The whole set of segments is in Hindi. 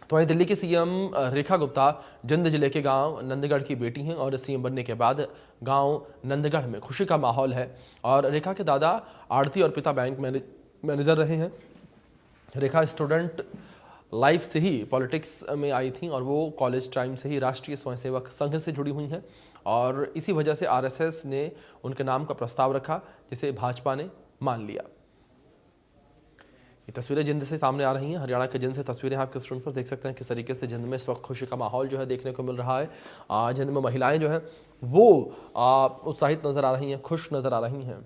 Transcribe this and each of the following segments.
तो वहीं दिल्ली की सीएम रेखा गुप्ता जिंद जिले के गांव नंदगढ़ की बेटी हैं और सीएम बनने के बाद गांव नंदगढ़ में खुशी का माहौल है। और रेखा के दादा आड़ती और पिता बैंक मैनेजर रहे हैं। रेखा स्टूडेंट लाइफ से ही पॉलिटिक्स में आई थी और वो कॉलेज टाइम से ही राष्ट्रीय स्वयंसेवक संघ से जुड़ी हुई हैं और इसी वजह से आरएसएस ने उनके नाम का प्रस्ताव रखा, जिसे भाजपा ने मान लिया। ये तस्वीरें जिंद से सामने आ रही हैं। हरियाणा के जिंद से तस्वीरें आपके स्क्रीन पर देख सकते हैं किस तरीके से जिंद में इस वक्त खुशी का माहौल जो है देखने को मिल रहा है। जिंद में महिलाएं जो हैं वो उत्साहित नजर आ रही हैं, खुश नजर आ रही हैं।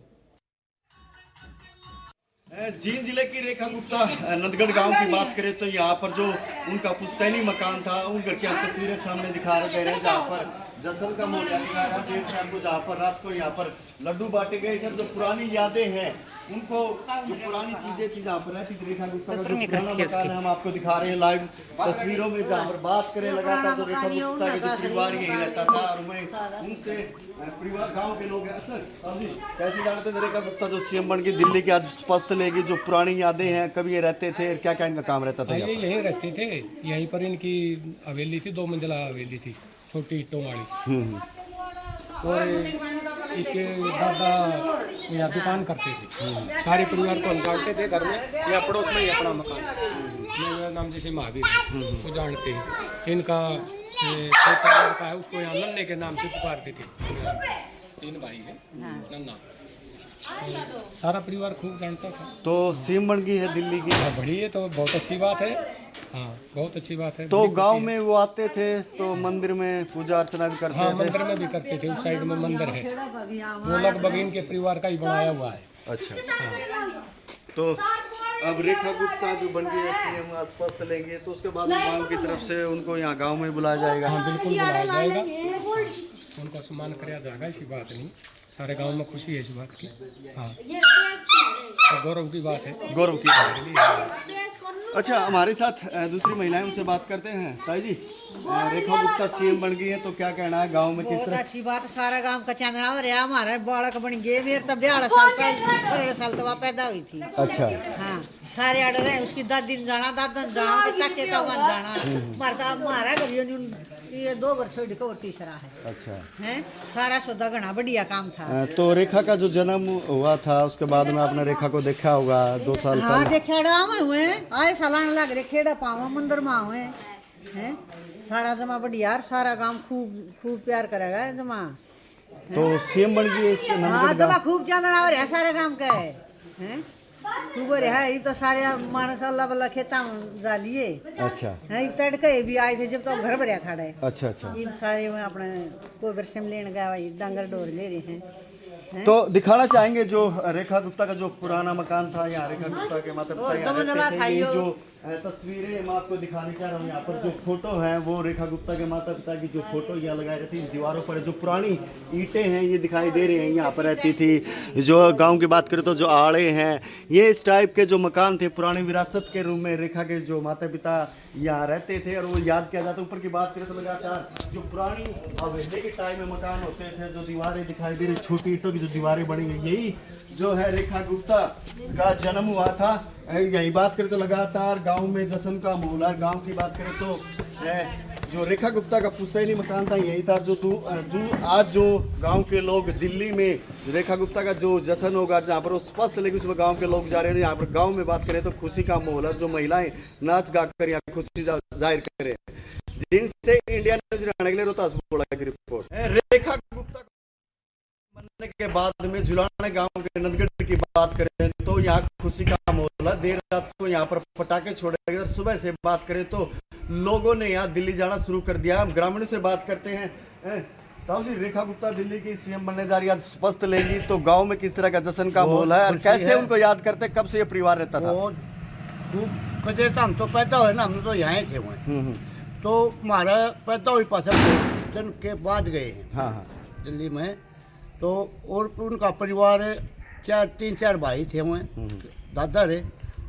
जींद जिले की रेखा गुप्ता नंदगढ़ गांव की बात करें तो यहाँ पर जो उनका पुश्तैनी मकान था उन घर की हम तस्वीरें सामने दिखा रहे हैं, जहाँ पर जश्न का माहौल दिखा रहा है देर शाम को, जहाँ पर रात को यहाँ पर लड्डू बांटे गए थे। जो पुरानी यादें हैं उनको, जो पुरानी चीजें थी जहाँ पर रहती थी रेखा गुप्ता का जो पुराना मकान है हम आपको दिखा रहे हैं लाइव तस्वीरों में, जहाँ पर बात करें लगातार तो रेखा गुप्ता का जो परिवार यही रहता था। और मैं उनसे परिवार गाँव के लोग हैं कैसे जानते थे रेखा गुप्ता जो सीएम बन गई दिल्ली की, आज स्पष्ट लेगी जो पुरानी यादें हैं, कभी ये रहते थे, क्या क्या इनका काम रहता था? ये यहीं रहते थे, यहीं पर इनकी हवेली थी, 2 मंजिला हवेली थी, छोटी ईंटों वाली। और इसके दादा यहाँ दुकान करते थे, सारे परिवार को हम जानते थे घर में, या पड़ोस में ही अपना मकान। मेरा नाम जैसे महावीर वो जानते हैं। इनका छोटा लड़का है, उसको यहाँ नन्ने के नाम से पुकारते थे। 3 भाई है, नन्ना। तो सारा परिवार खूब जानता था। तो सीएम बन गई है दिल्ली की, बड़ी है तो बहुत अच्छी बात है। हाँ, बहुत अच्छी बात है। तो गांव में वो आते थे तो मंदिर में पूजा अर्चना भी करते थे? मंदिर में भी करते थे, उस साइड में मंदिर है, वो लगभग इनके परिवार का ही बनाया हुआ है। अच्छा। तो अब रेखा गुप्ता जो बन गई है सीएम, स्पष्ट लेंगे तो उसके बाद गांव की तरफ से उनको यहाँ गांव में बुलाया जाएगा? हाँ, बिल्कुल बुलाया जाएगा, उनको सम्मान किया जाएगा, ऐसी बात नहीं। सारे गांव में खुशी है इस बात की। हाँ, तो गौरव की बात है, गौरव की बात है। अच्छा, हमारे साथ दूसरी महिलाएं, उनसे बात करते हैं। ताई जी, रेखा गुप्ता सीएम बन गई है तो क्या कहना है गांव में? किस तरह? अच्छी बात, सारा गांव का चांदना हो रहा, हमारा बालक बन गए। मेरे तो 42 साल तो वहाँ पैदा हुई थी। अच्छा। हाँ, सारे ऑर्डर है उसकी, दादी ने जाना, दादा ने जाना, काके तो मन जाना। हमारा घर ये 2 घर छोड़ के और तीसरा है। अच्छा है, सारा सौदा घना बढ़िया काम था। तो रेखा का जो जन्म हुआ था उसके बाद में आपने रेखा को देखा होगा 2 साल हाँ, देखेड़ा हुए आए सालान लग रहे, खेड़ा पावा मंदिर में हुए हैं। सारा जमा बढ़िया, सारा काम खूब प्यार करेगा जमा। तो सीएम बन गई? हाँ, जमा खूब चांदना हो रहा सारे काम का है। खूब रहा है, ये तो सारे मानस अल्लाह बल्ला खेता में जा लिए। अच्छा। है, तड़के भी आए थे जब तो घर भरिया था। अच्छा अच्छा। इन सारे में अपने कोई बरसम लेने गया, वही डांगर डोर ले रहे हैं। तो दिखाना चाहेंगे जो रेखा गुप्ता का जो पुराना मकान था, यहाँ रेखा गुप्ता के माता पिता जो तस्वीरें मैं आपको दिखाने चाह रहा हूँ। यहाँ पर जो फोटो है वो रेखा गुप्ता के माता पिता की जो फोटो यहाँ लगाई रहती है दीवारों पर, जो पुरानी ईंटें हैं ये दिखाई दे रही हैं, यहाँ पर रहती थी। जो गांव की बात करें तो जो आड़े हैं, ये इस टाइप के जो मकान थे पुरानी विरासत के रूम में रेखा के जो माता पिता यहाँ रहते थे और वो याद किया जाता है। ऊपर की बात करें तो लगातार जो पुरानी हवेली के टाइम में मकान होते थे, जो दीवारें दिखाई दे रही छोटी ईंटों की जो दीवारें बनी हुई, यही जो है रेखा गुप्ता का जन्म हुआ था। यही बात करें तो लगातार गांव में जश्न का माहौल है। गांव की बात करें तो जो रेखा गुप्ता का पुश्तैनी मकान था यही था। जो आज जो गांव के लोग दिल्ली में रेखा गुप्ता का जो जश्न होगा जहाँ पर वो स्पष्ट लेकिन उसमें गांव के लोग जा रहे हैं। यहाँ पर गांव में बात करें तो खुशी का माहौल है, जो महिलाएं नाच गा कर यहाँ खुशी जाहिर करें। जिनसे इंडिया न्यूज रहने के लिए रोहतास बोला की रिपोर्ट। रेखा गुप्ता बनने के बाद में जुलाने गांव के नंदगढ़ की बात करें तो यहाँ खुशी का माहौल है। देर रात को यहाँ पर पटाखे छोड़े गए। सुबह से बात करें तो लोगों ने यहाँ दिल्ली जाना शुरू कर दिया। हम ग्रामीणों से बात करते हैं। ताऊ जी, रेखा गुप्ता दिल्ली की सीएम बनने जा रही है, स्पष्ट लेंगी तो गांव में किस तरह का जश्न का माहौल है और कैसे उनको याद करते, कब से ये परिवार रहता था? हम तो पैदा हुए ना, हम तो यहाँ थे वहाँ, तो हमारा पैदा हुई पास जन्म के बाद गए हैं। हाँ दिल्ली में। तो और उनका परिवार 3-4 भाई थे वहाँ, दादा रहे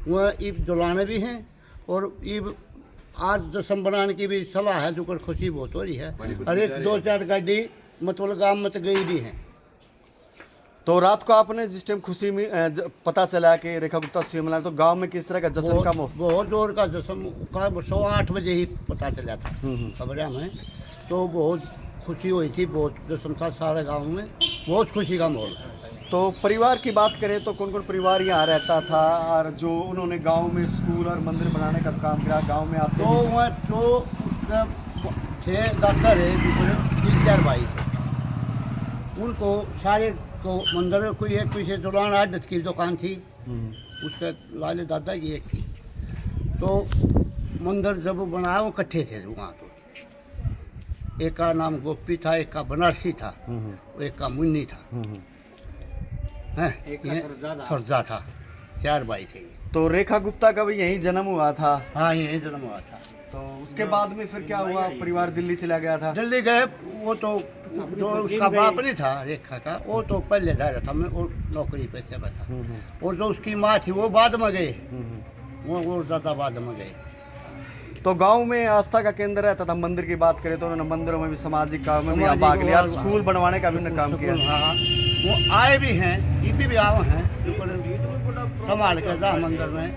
वहाँ। ईब जुलाने भी हैं और ईब आज जश्न बनाने की भी सलाह है, जो कर खुशी बहुत हो रही है। और 1-2-4 गाड़ी मतलब गांव में तो गई भी हैं। तो रात को आपने जिस टाइम खुशी में पता चला कि रेखा गुप्ता सीएम बना, तो गांव में किस तरह का जश्न का माहौल? बहुत जोर का जश्न का 8:15 बजे ही पता चला था खबरें में, तो बहुत खुशी हुई थी, बहुत जश्न था सारे गांव में, बहुत खुशी का माहौल है। तो परिवार की बात करें तो कौन कौन परिवार यहाँ रहता था, और जो उन्होंने गांव में स्कूल और मंदिर बनाने का काम किया, गांव में आते तो वह तो उसका थे दादा रहे, 3-4 भाई थे, उनको सारे को मंदिर में कोई एक पीछे जुलान आठ की दुकान थी, उसके लाले दादा की एक थी। तो मंदिर जब वो बनाया वो इकट्ठे थे वहाँ, तो एक का नाम गोपी था, एक का बनारसी था, और एक का मुन्नी था, हैं, ये सरजा था, 4 भाई थे। तो रेखा गुप्ता का भी यहीं जन्म हुआ था। हाँ, यही जन्म हुआ था। तो उसके बाद में फिर क्या हुआ, परिवार दिल्ली चला गया था? दिल्ली गए, वो तो जो उसका बाप नहीं था रेखा का, वो तो पहले जा रहा था, मैं वो नौकरी पे से था, और जो उसकी माँ थी वो बाद में गए, वो ज़्यादा बाद में गए। तो गांव में आस्था का केंद्र रहता था। मंदिर की बात करें तो उन्होंने मंदिरों में भी सामाजिक काम में भी भाग लिया, स्कूल बनवाने का भी उन्होंने काम किया। हाँ, वो आए भी हैं, ये भी आए हैं, संभाल के जा मंदिर में,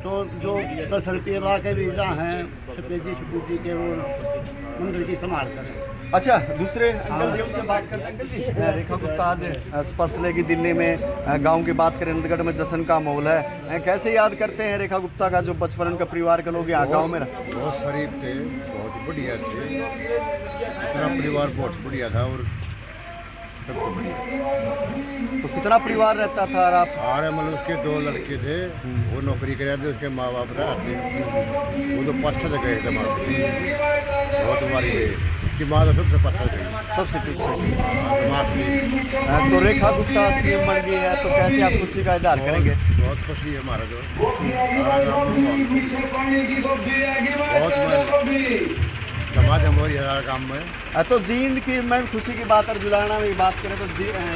तो जो 10 रुपये ला के भी जा हैं सफेदी सपूती के, वो मंदिर की संभाल करें। अच्छा, दूसरे अंकल जी से बात करते हैं। अंकल जी, रेखा गुप्ता आज स्पष्ट लेगी दिल्ली में, गांव की बात करें नंदगढ़ में जश्न का माहौल है, कैसे याद करते हैं रेखा गुप्ता का, जो बचपन उनका परिवार के लोग यहाँ गाँव में बहुत शरीफ थे, बहुत बढ़िया थे, इतना परिवार बहुत बढ़िया था, और सब तो बढ़िया। तो कितना परिवार रहता था? और आप? और मतलब उसके 2 लड़के थे, वो नौकरी कर रहे थे, उसके माँ बाप रहते, वो तो 5-6 जगह थे, बहुत बारी गए, उसकी माँ तो सबसे 5 गई, सबसे पीछे। दिमाग तो रेखा गुप्ता सीएम बन गई है, तो कैसे आप खुशी का इजहार करेंगे? बहुत खुशी है हमारा, तो बहुत समाज हमारी हर काम में। तो जींद की मैं खुशी की बात और जुलाना में बात करें तो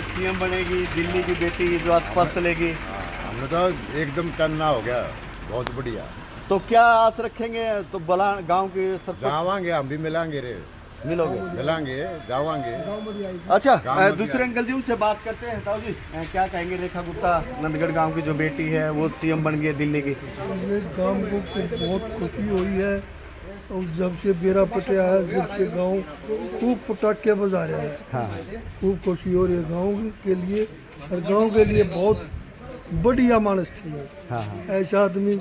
सीएम बनेगी, दिल्ली की बेटी जो स्पष्ट लेगी, हमने तो एकदम टन्ना हो गया, बहुत बढ़िया। तो क्या आस रखेंगे? तो बला गांव के सब जावांगे, हम भी मिलांगे रे, मिलोगे? मिलांगे, जावांगे। अच्छा, गाँव दूसरे अंकल जी उनसे बात करते हैं। ताऊ जी, क्या कहेंगे? रेखा गुप्ता नंदगढ़ गांव की जो बेटी है वो सीएम बन गई है दिल्ली की। ये गांव को बहुत खुशी हुई है, और जब से बेरा पटे आया, जब से गांव खूब पटाखे बजा रहे हैं। हाँ, खूब खुशी हो रही है गांव के लिए, और गांव के लिए बहुत बढ़िया मानस थे ये। हाँ, हाँ। ऐसा आदमी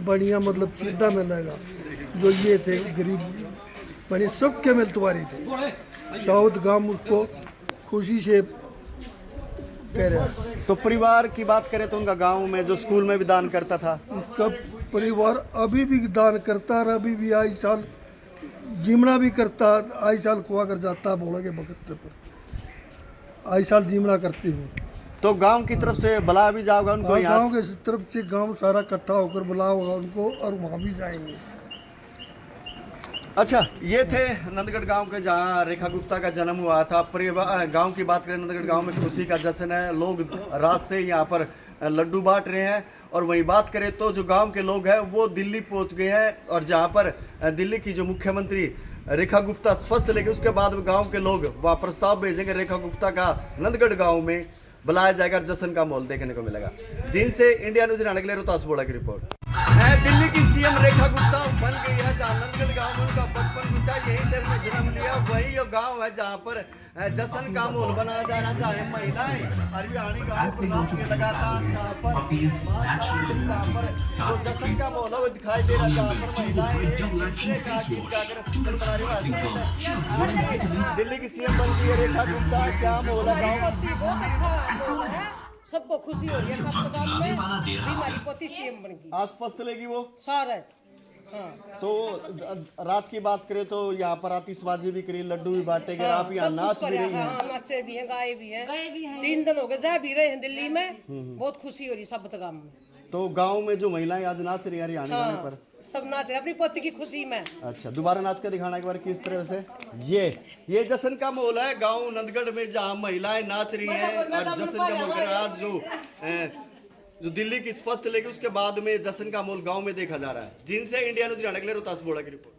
बढ़िया, मतलब चिंता में लगा, जो ये थे गरीब बड़े सबके मिलतवारी थे, साउथ गांव उसको खुशी से कह रहे हैं। तो परिवार की बात करें तो उनका गांव में जो स्कूल में भी दान करता था, उसका परिवार अभी भी दान करता है, अभी भी आई साल जिमना भी करता, आई साल कुआ कर जाता बोला के वक्त पर, आई साल जिमना करती हूँ। तो गांव की तरफ से बुला भी जाओगा उनको? गांव के तरफ से गांव सारा इकट्ठा होकर बुला होगा उनको, और वहाँ भी जाएंगे। अच्छा, ये थे नंदगढ़ गांव के जहां रेखा गुप्ता का जन्म हुआ था। परिवार गांव की बात करें, नंदगढ़ गांव में खुशी का जश्न है, लोग रात से यहां पर लड्डू बांट रहे हैं। और वहीं बात करें तो जो गांव के लोग हैं वो दिल्ली पहुंच गए हैं, और जहां पर दिल्ली की जो मुख्यमंत्री रेखा गुप्ता स्पष्ट लेंगे, उसके बाद गांव के लोग वहाँ प्रस्ताव भेजेंगे, रेखा गुप्ता का नंदगढ़ गाँव में बुलाया जाएगा, जश्न का माहौल देखने को मिलेगा। जिनसे इंडिया न्यूज के लिए रोहतास बोड़ा की रिपोर्ट। दिल्ली की सीएम रेखा गुप्ता बन गई है, जहाँ नंदगढ़ गांव में उनका बचपन बीता, यहीं से उन्होंने जन्म लिया, वही ये गांव है जहां पर जश्न का माहौल बनाया जा रहा है, जहाँ महिलाएं हरियाणी गाँव पर नाच के लगातार, जहाँ पर जो जश्न का माहौल है वो दिखाई दे रहा है, जहाँ पर महिलाएं दिल्ली की सीएम बन गई है रेखा गुप्ता, क्या माहौल है गाँव? सबको खुशी हो रही है, सब गांव में हमारी पोती सीएम बन गई, आसपास लेगी वो सारे। हाँ, तो रात की बात करें तो यहाँ पर आतिशबाजी भी करी, लड्डू भी बांटे गए, आप यहाँ नाच भी रही हैं। हाँ, नाचे भी हैं, गाए भी हैं, 3 दिन हो गए जा भी रहे हैं दिल्ली में, बहुत खुशी हो रही सब गांव में। तो गांव में जो महिलाएं आज नाच रही है हरियाणा गाने पर, सब नाचे अपनी पोती की खुशी में। अच्छा, दोबारा नाच के दिखाना एक बार किस तरह से? ये जश्न का माहौल है गांव नंदगढ़ में, जहां महिलाएं नाच रही हैं और जश्न का माहौल है। आज जो दिल्ली की स्पष्ट लेगी, उसके बाद में जश्न का माहौल गांव में देखा जा रहा है। जिनसे इंडिया न्यूज के लिए रोहतास बोड़ा की रिपोर्ट।